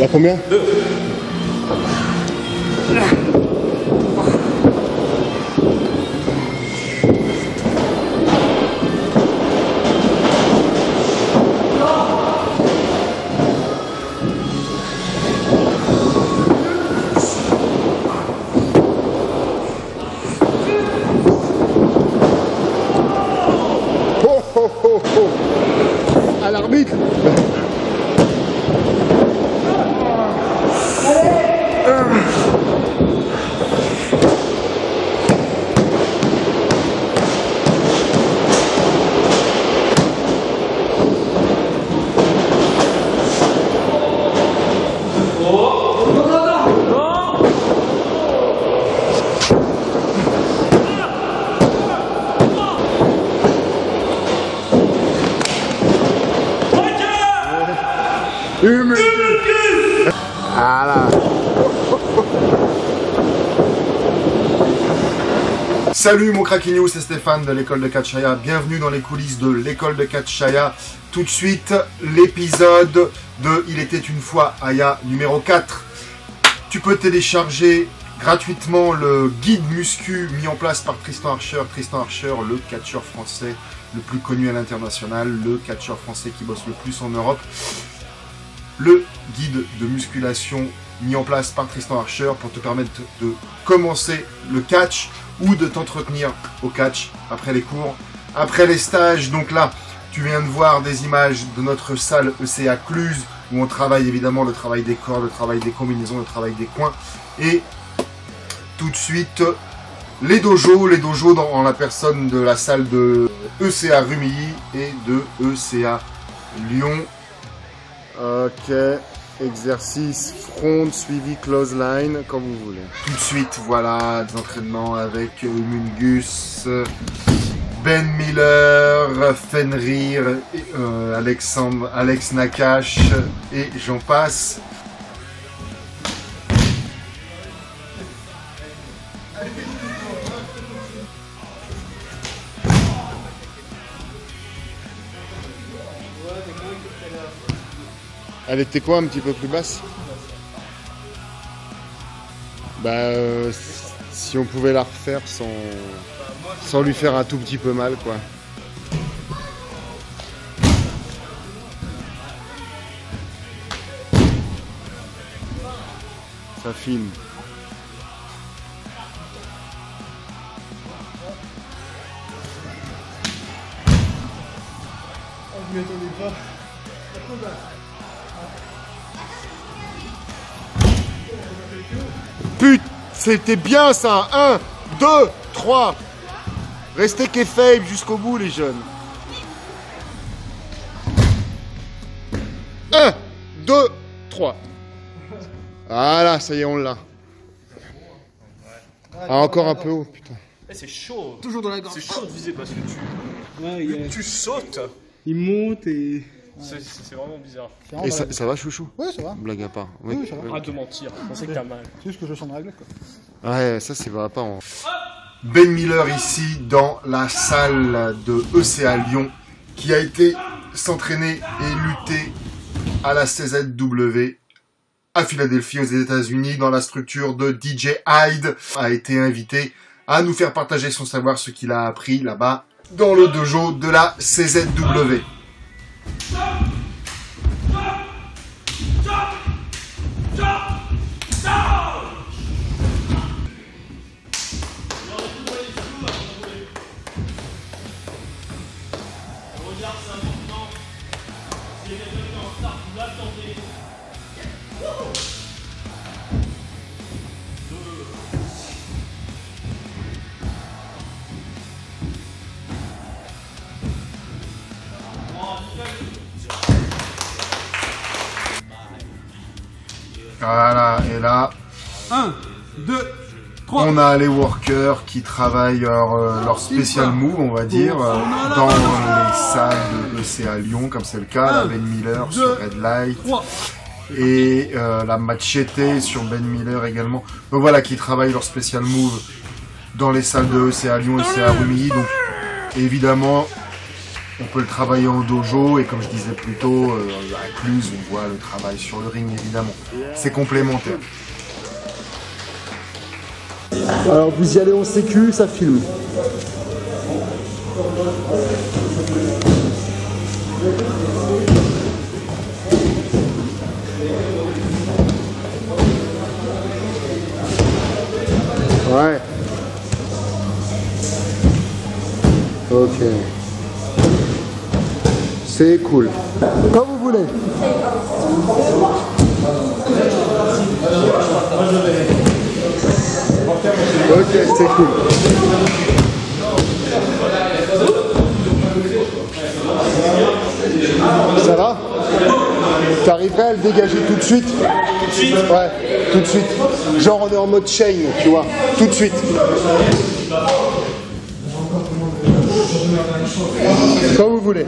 y a combien? 2. À l'arbitre. Voilà. Salut mon Craquignou, c'est Stéphane de l'école de Catchaya. Bienvenue dans les coulisses de l'école de Catchaya. Tout de suite, l'épisode de Il était une fois Aya numéro 4. Tu peux télécharger gratuitement le guide muscu mis en place par Tristan Archer. Tristan Archer, le catcheur français le plus connu à l'international, le catcheur français qui bosse le plus en Europe. Le guide de musculation mis en place par Tristan Archer pour te permettre de commencer le catch ou de t'entretenir au catch après les cours, après les stages. Donc là, tu viens de voir des images de notre salle ECA Cluse où on travaille évidemment le travail des corps, le travail des combinaisons, le travail des coins. Et tout de suite, les dojos dans la personne de la salle de ECA Rumilly et de ECA Lyon. Ok, exercice front suivi close line, comme vous voulez. Tout de suite, voilà, des entraînements avec Mungus, Ben Miller, Fenrir, Alex Nakache et j'en passe. Elle était quoi, un petit peu plus basse? Bah, si on pouvait la refaire sans lui faire un tout petit peu mal, quoi. Ça filme. Je m'y attendais pas. Putain, c'était bien ça. 1, 2, 3. Restez kayfabe jusqu'au bout, les jeunes. 1, 2, 3. Voilà, ça y est, on l'a. Ah, encore un peu haut, putain. C'est chaud. Toujours dans la gorge. C'est chaud de viser parce que Ouais, tu sautes. il monte et... C'est vraiment bizarre. Et ça va, chouchou? Ouais, ça va. Blague à part. Oui, ça va. Arrête de mentir. On sait que t'as mal. C'est juste que je sens de règle, quoi. Ouais, ça, c'est va pas. Ben Miller ici dans la salle de ECA Lyon qui a été s'entraîner et lutter à la CZW à Philadelphie aux États-Unis dans la structure de DJ Hyde. A été invité à nous faire partager son savoir, ce qu'il a appris là-bas dans le dojo de la CZW. Voilà, et là, 1, 2, 3. on a les workers qui travaillent leur spécial move, on va dire, dans les salles de ECA Lyon, comme c'est le cas, la Ben Miller sur Red Light, et la Machete sur Ben Miller également. Donc voilà, qui travaillent leur spécial move dans les salles de ECA Lyon, ECA Rumilly. Donc évidemment, on peut le travailler en dojo et comme je disais plus tôt, à Cluse, on voit le travail sur le ring évidemment. C'est complémentaire. Alors vous y allez en sécu, ça filme. Ouais. Ok. C'est cool. Quand vous voulez. Ok, c'est cool. Ça va? T'arriverais à le dégager tout de suite? Tout de suite? Ouais, tout de suite. Genre on est en mode chain, tu vois. Tout de suite. Quand vous voulez.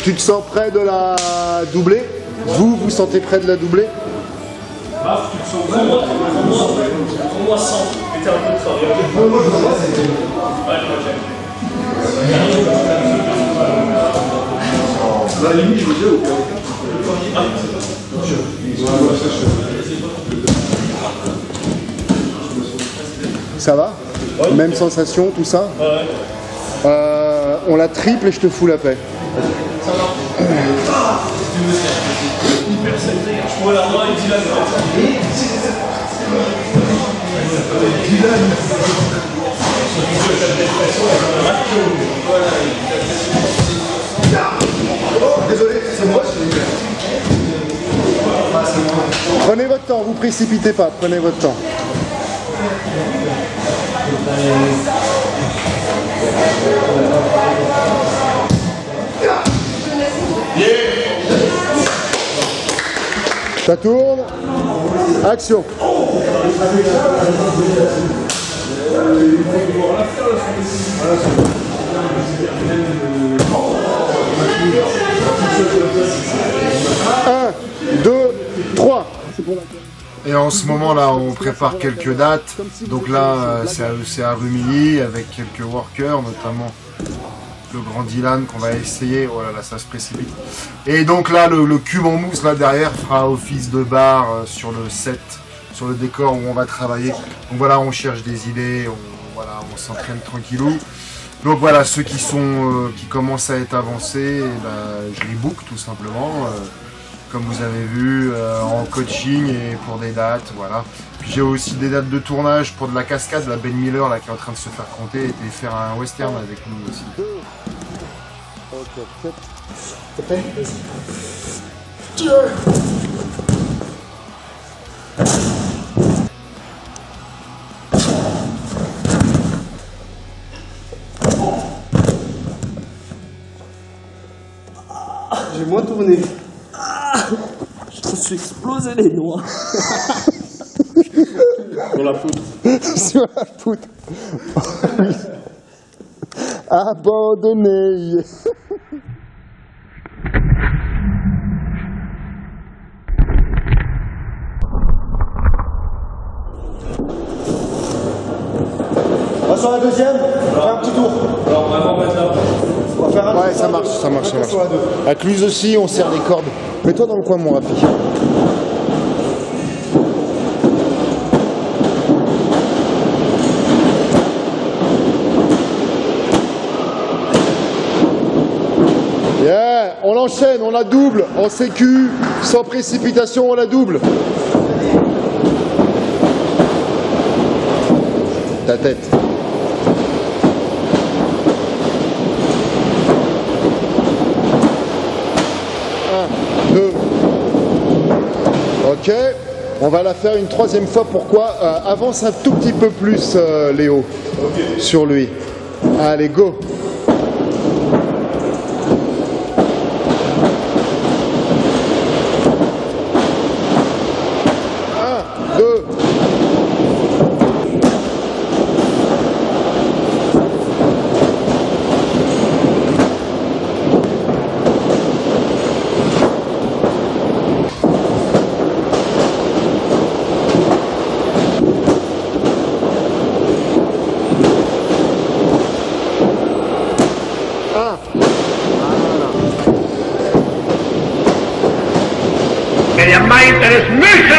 Tu te sens prêt de la doubler? Vous, vous sentez prêt de la doubler? Pour moi 100, mettez un peu de travail. Ça va? Même sensation, tout ça? On la triple et je te fous la paix. Hyper sexy. Je pourrais la voir et Dylan. Désolé, c'est moi. Prenez votre temps, vous précipitez pas, prenez votre temps. Ça tourne. Action. Un, deux, trois. Et en ce moment là, on prépare quelques dates. Donc là, c'est à Rumilly avec quelques workers, notamment le grand Dylan qu'on va essayer. Oh là là, ça se précipite. Et donc là, le cube en mousse là derrière fera office de bar sur le set, sur le décor où on va travailler. Donc voilà, on cherche des idées, on s'entraîne tranquillou. Donc voilà, ceux qui commencent à être avancés, je les book tout simplement. Comme vous avez vu, en coaching et pour des dates, voilà. Puis j'ai aussi des dates de tournage pour de la cascade, la Ben Miller là qui est en train de se faire compter et faire un western avec nous aussi. Ok, t'es prêt? J'ai moins tourné. Je me suis explosé les doigts. Sur la poutre. Sur la poutre. Abandonné. On va sur la deuxième, on fait un petit tour. Alors, on va vraiment mettre là. On va faire un Ouais, ça marche, ça marche, ça marche. À Cluse aussi, on serre les cordes. Mets-toi dans le coin, mon Rafi. Yeah, on l'enchaîne, on la double, en sécu, sans précipitation, on la double. Ta tête. Ok, on va la faire une troisième fois. Pourquoi? Avance un tout petit peu plus, Léo, sur lui. Allez, go. Un, deux.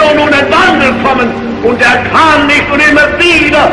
schon ohne Wandel kommen und er kam nicht und immer wieder.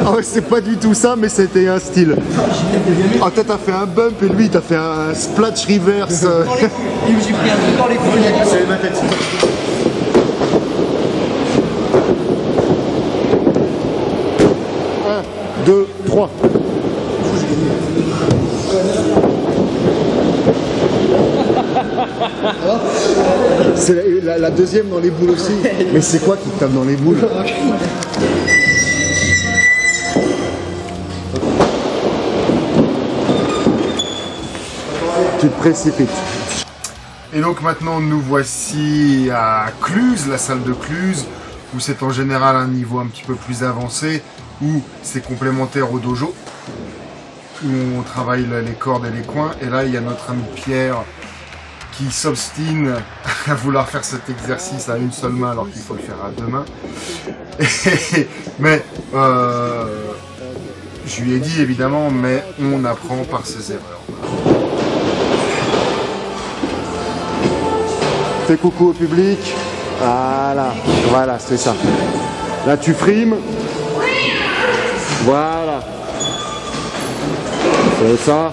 Oh, c'est pas du tout ça, mais c'était un style. Oh, toi t'as fait un bump et lui t'as fait un splash reverse. J'ai pris un truc dans les couilles. C'est ma tête. Un, deux, trois. C'est la deuxième dans les boules aussi. Mais c'est quoi qui te tape dans les boules? Tu te précipites. Et donc maintenant nous voici à Cluse, la salle de Cluse, où c'est en général un niveau un petit peu plus avancé, où c'est complémentaire au dojo, où on travaille les cordes et les coins. Et là il y a notre ami Pierre qui s'obstine à vouloir faire cet exercice à une seule main alors qu'il faut le faire à deux mains. Mais je lui ai dit évidemment, mais on apprend par ses erreurs. Fais coucou au public. Voilà, c'est ça. Là tu frimes. Voilà. C'est ça.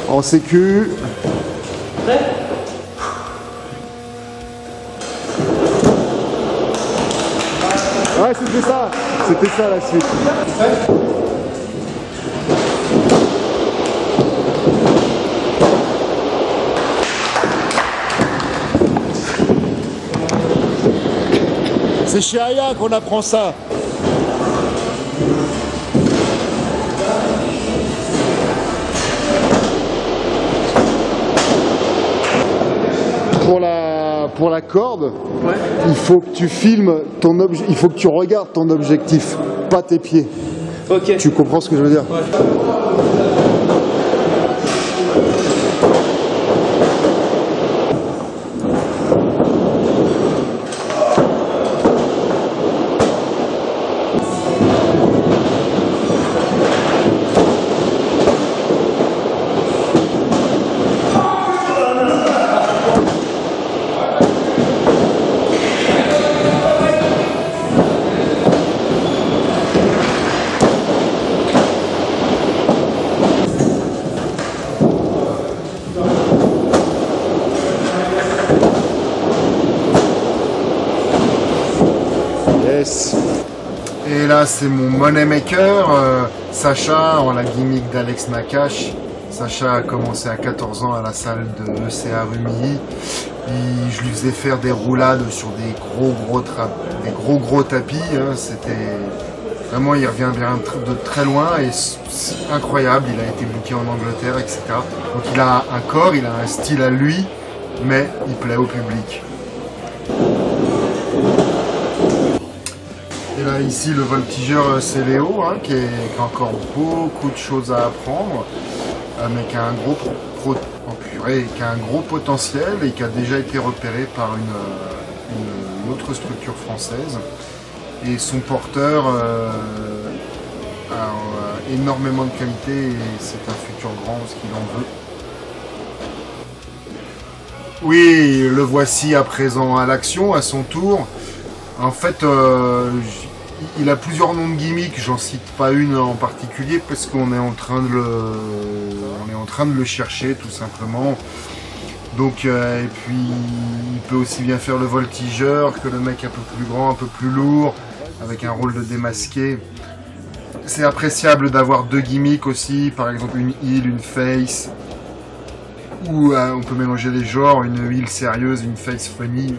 En sécu. Ouais, c'était ça la suite. C'est chez Aya qu'on apprend ça. Pour la corde, ouais. Il faut que tu filmes ton objet, il faut que tu regardes ton objectif, pas tes pieds. Ok. Tu comprends ce que je veux dire? Ouais. Et là c'est mon moneymaker, Sacha, en la gimmick d'Alex Nakache. Sacha a commencé à 14 ans à la salle de ECA Rumilly. Je lui faisais faire des roulades sur des gros tapis. Hein. C'était vraiment, il revient bien de très loin et c'est incroyable. Il a été booké en Angleterre, etc. Donc il a un corps, il a un style à lui, mais il plaît au public. Et là ici le voltigeur c'est Léo, hein, qui a encore beaucoup de choses à apprendre, mais qui a un gros potentiel et qui a déjà été repéré par une autre structure française. Et son porteur énormément de qualité et c'est un futur grand ce qu'il en veut. Oui, le voici à présent à l'action, à son tour. En fait, il a plusieurs noms de gimmicks, j'en cite pas une en particulier parce qu'on est en train de le chercher tout simplement. Donc, et puis, il peut aussi bien faire le voltigeur que le mec un peu plus grand, un peu plus lourd, avec un rôle de démasqué. C'est appréciable d'avoir deux gimmicks aussi, par exemple une heal, une face, ou on peut mélanger les genres, une heal sérieuse, une face funny,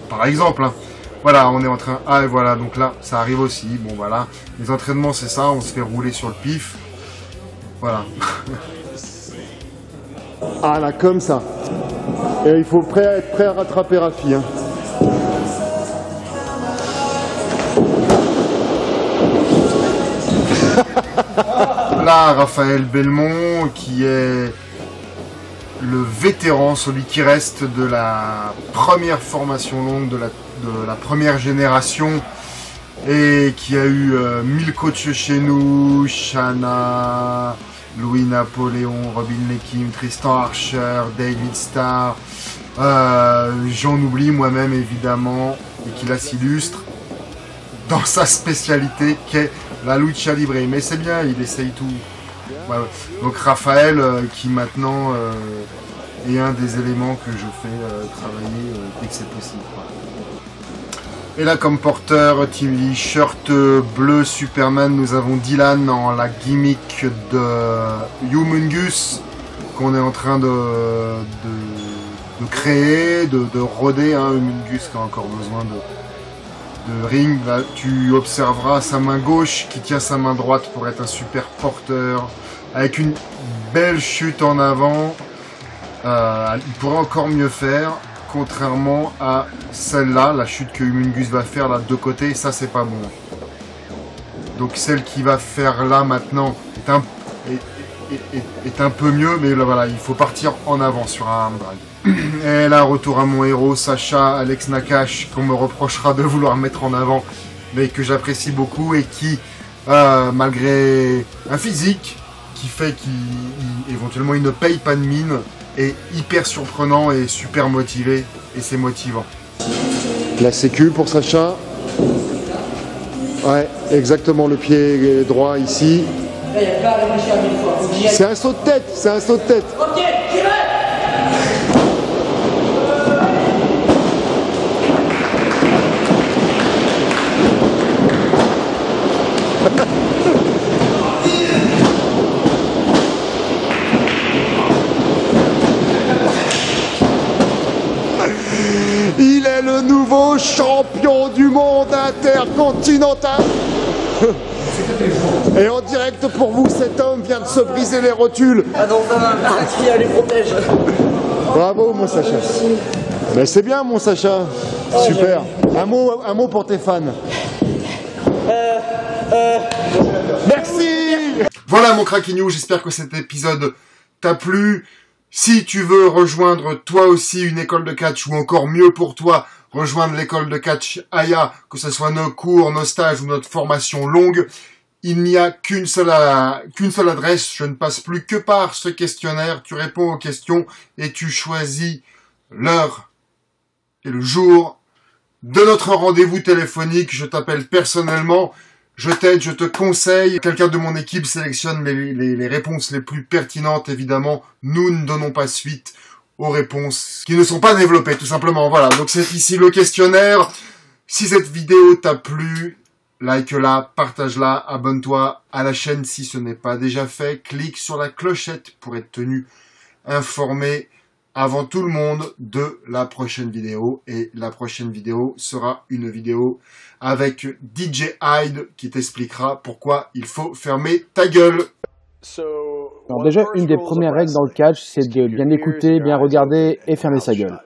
par exemple. Hein. Voilà, on est en train... Ah, et voilà, donc là, ça arrive aussi. Bon, voilà. Les entraînements, c'est ça, on se fait rouler sur le pif. Voilà. Ah, là, comme ça. Et il faut être prêt à rattraper Rafi. Hein. Là, Raphaël Belmont, qui est le vétéran, celui qui reste de la première formation longue, de la première génération, et qui a eu 1000 coachs chez nous, Shanna, Louis Napoléon, Robin Lekim, Tristan Archer, David Starr, j'en oublie moi-même évidemment, et qui là s'illustre dans sa spécialité qu'est la lucha libre. Mais c'est bien, il essaye tout. Ouais. Donc Raphaël qui maintenant est un des éléments que je fais travailler dès que c'est possible. Et là comme porteur team shirt bleu Superman, nous avons Dylan en la gimmick de Humongous qu'on est en train de créer, de roder. Hein. Humongous qui a encore besoin de ring. Là, tu observeras sa main gauche qui tient sa main droite pour être un super porteur avec une belle chute en avant. Il pourrait encore mieux faire, contrairement à celle-là, la chute que Humongous va faire là de deux côtés, ça c'est pas bon. Donc celle qui va faire là maintenant est un peu mieux, mais là, voilà, il faut partir en avant sur un arm drag. Et là, retour à mon héros, Sacha, Alex Nakash, qu'on me reprochera de vouloir mettre en avant, mais que j'apprécie beaucoup et qui, malgré un physique qui fait qu'éventuellement il ne paye pas de mine, est hyper surprenant et super motivé, et c'est motivant. La sécu pour Sacha. Ouais, exactement, le pied droit ici. Là, il n'y a pas à réfléchir à 1000 fois. C'est un saut de tête, c'est un saut de tête. Ok, j'y vais. Il est le nouveau champion du monde intercontinental. Et en direct pour vous, cet homme vient de se briser les rotules. Ah non, ça va, qui les protège. Bravo mon Sacha. Mais c'est bien mon Sacha. Super. Un mot pour tes fans. Merci. Voilà mon Craquignou, j'espère que cet épisode t'a plu. Si tu veux rejoindre toi aussi une école de catch, ou encore mieux pour toi, rejoindre l'école de catch Aya, que ce soit nos cours, nos stages ou notre formation longue, il n'y a qu'une seule adresse. Je ne passe plus que par ce questionnaire. Tu réponds aux questions et tu choisis l'heure et le jour de notre rendez-vous téléphonique. Je t'appelle personnellement. Je t'aide, je te conseille. Quelqu'un de mon équipe sélectionne les réponses les plus pertinentes, évidemment. Nous ne donnons pas suite aux réponses qui ne sont pas développées, tout simplement. Voilà, donc c'est ici le questionnaire. Si cette vidéo t'a plu, like-la, partage-la, abonne-toi à la chaîne si ce n'est pas déjà fait. Clique sur la clochette pour être tenu informé avant tout le monde de la prochaine vidéo. Et la prochaine vidéo sera une vidéo avec DJ Hyde qui t'expliquera pourquoi il faut fermer ta gueule. Alors déjà, une des premières règles dans le catch, c'est de bien écouter, bien regarder et fermer sa gueule.